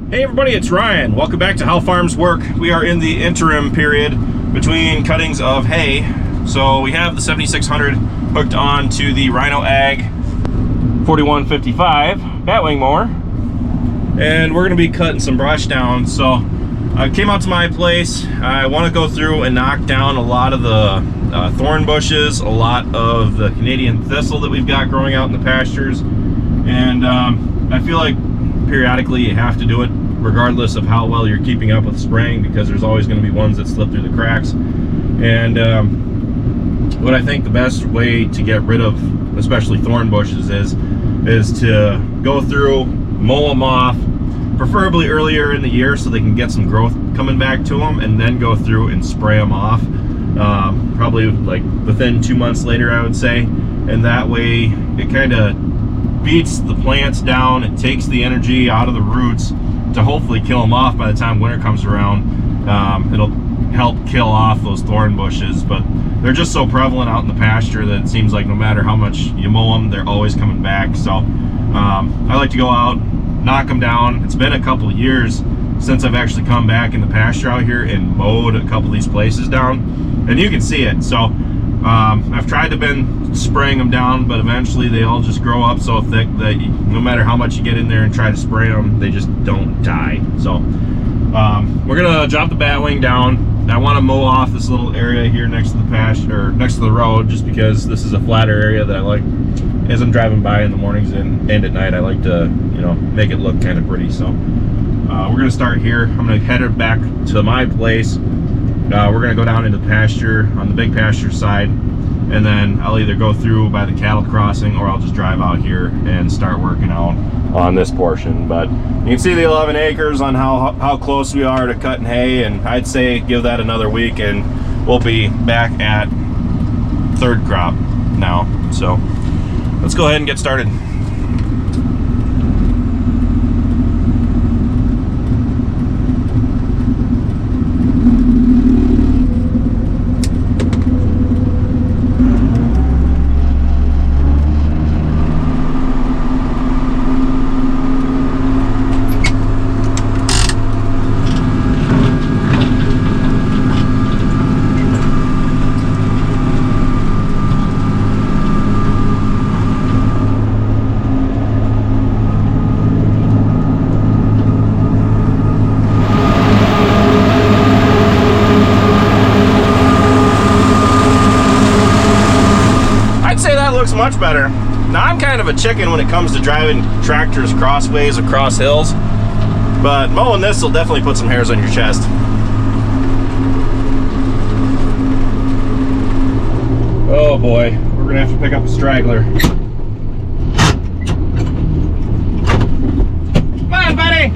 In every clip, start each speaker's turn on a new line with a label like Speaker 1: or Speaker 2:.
Speaker 1: Hey everybody, it's Ryan. Welcome back to How Farms Work. We are in the interim period between cuttings of hay. So we have the 7600 hooked on to the RhinoAg 4155 batwing mower. And we're gonna be cutting some brush down. So I came out to my place. I wanna go through and knock down a lot of the thorn bushes, a lot of the Canadian thistle that we've got growing out in the pastures. And I feel like periodically you have to do it regardless of how well you're keeping up with spraying, because there's always going to be ones that slip through the cracks. And what I think the best way to get rid of especially thorn bushes is to go through, mow them off, preferably earlier in the year so they can get some growth coming back to them, and then go through and spray them off probably like within 2 months later, I would say. And that way it kind of beats the plants down. It takes the energy out of the roots to hopefully kill them off by the time winter comes around. It'll help kill off those thorn bushes, but they're just so prevalent out in the pasture that it seems like no matter how much you mow them, they're always coming back. So I like to go out, knock them down. It's been a couple of years since I've actually come back in the pasture out here and mowed a couple of these places down, and you can see it. So I've tried to been spraying them down, but eventually they all just grow up so thick that no matter how much you get in there and try to spray them, they just don't die. So we're gonna drop the batwing down. I want to mow off this little area here next to the pasture, or next to the road, just because this is a flatter area that I like. As I'm driving by in the mornings and at night, I like to, you know, make it look kind of pretty. So we're gonna start here. I'm gonna head it back to my place. We're gonna go down into the pasture on the big pasture side, and then I'll either go through by the cattle crossing or I'll just drive out here and start working out on this portion. But you can see the 11 acres on how close we are to cutting hay, and I'd say give that another week and we'll be back at third crop now. So let's go ahead and get started. Much better. Now I'm kind of a chicken when it comes to driving tractors crossways across hills, but mowing this will definitely put some hairs on your chest. Oh boy, we're gonna have to pick up a straggler. Come on, buddy!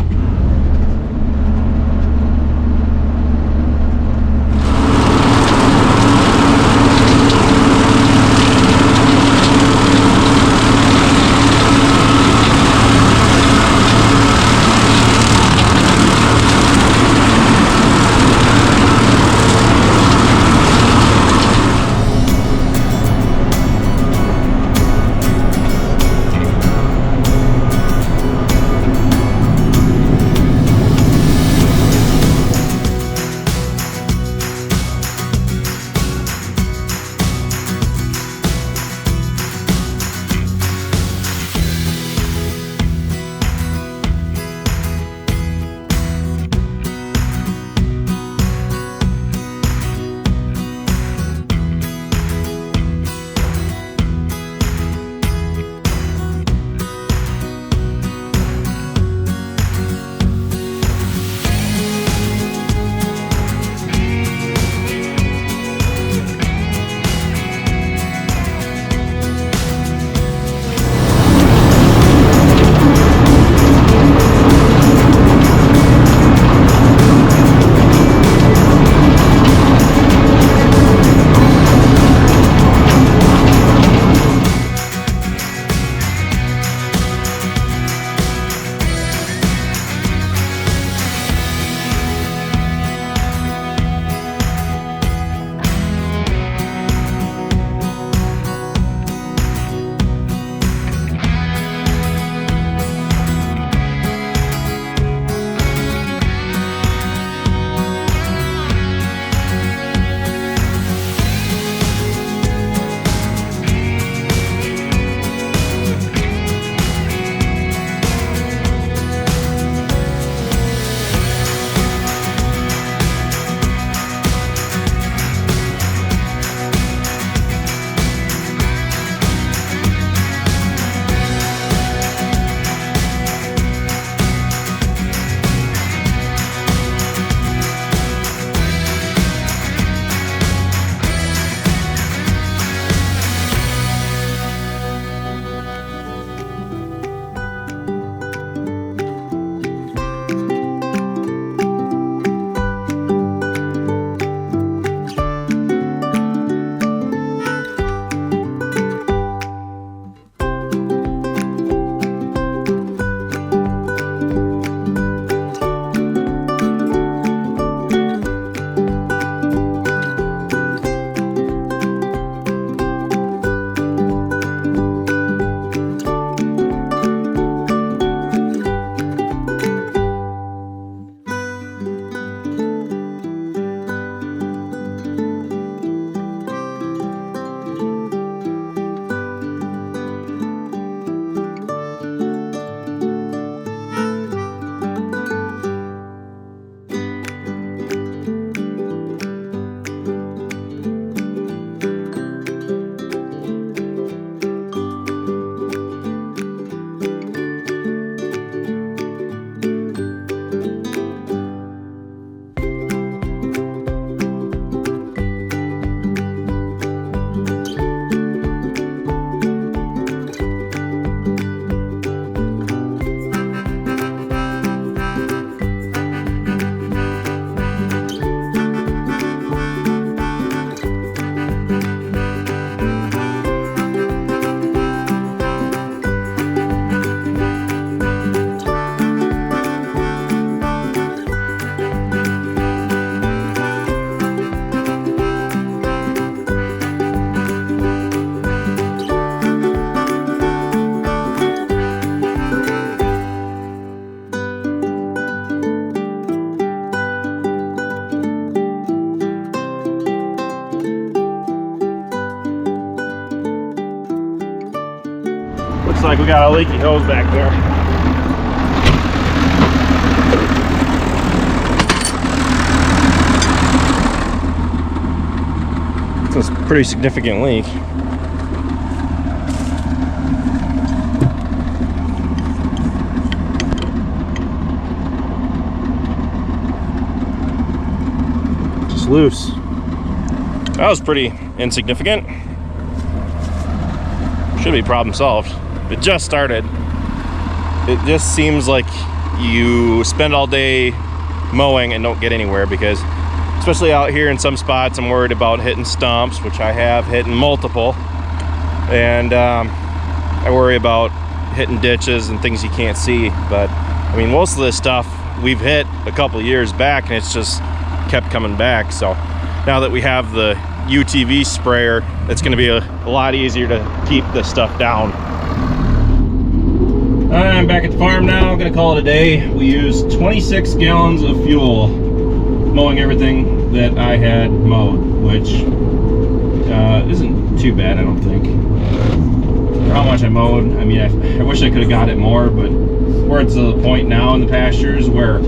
Speaker 1: like we got a leaky hose back there. It's a pretty significant leak. Just loose. That was pretty insignificant. Should be problem solved. It just started. It just seems like you spend all day mowing and don't get anywhere, because especially out here in some spots I'm worried about hitting stumps, which I have hitting multiple, and I worry about hitting ditches and things you can't see. But I mean, most of this stuff we've hit a couple of years back and it's just kept coming back. So now that we have the UTV sprayer, it's going to be a lot easier to keep this stuff down. I'm back at the farm now. I'm going to call it a day. We used 26 gallons of fuel mowing everything that I had mowed, which isn't too bad, I don't think, for how much I mowed. I mean, I wish I could have got it more, but we're to the point now in the pastures where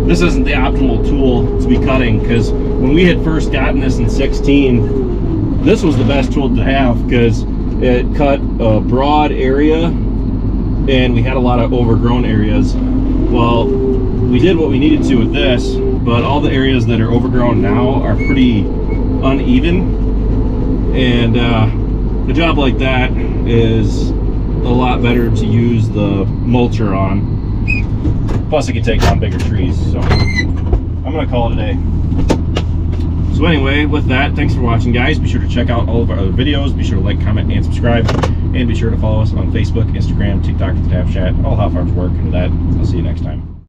Speaker 1: this isn't the optimal tool to be cutting, because when we had first gotten this in 16, this was the best tool to have because it cut a broad area and we had a lot of overgrown areas. Well, we did what we needed to with this, but all the areas that are overgrown now are pretty uneven, and a job like that is a lot better to use the mulcher on. Plus it can take down bigger trees, so I'm gonna call it a day. So anyway, with that, thanks for watching, guys. Be sure to check out all of our other videos. Be sure to like, comment, and subscribe, and be sure to follow us on Facebook, Instagram, TikTok, and Snapchat. All how farms work. And with that, I'll see you next time.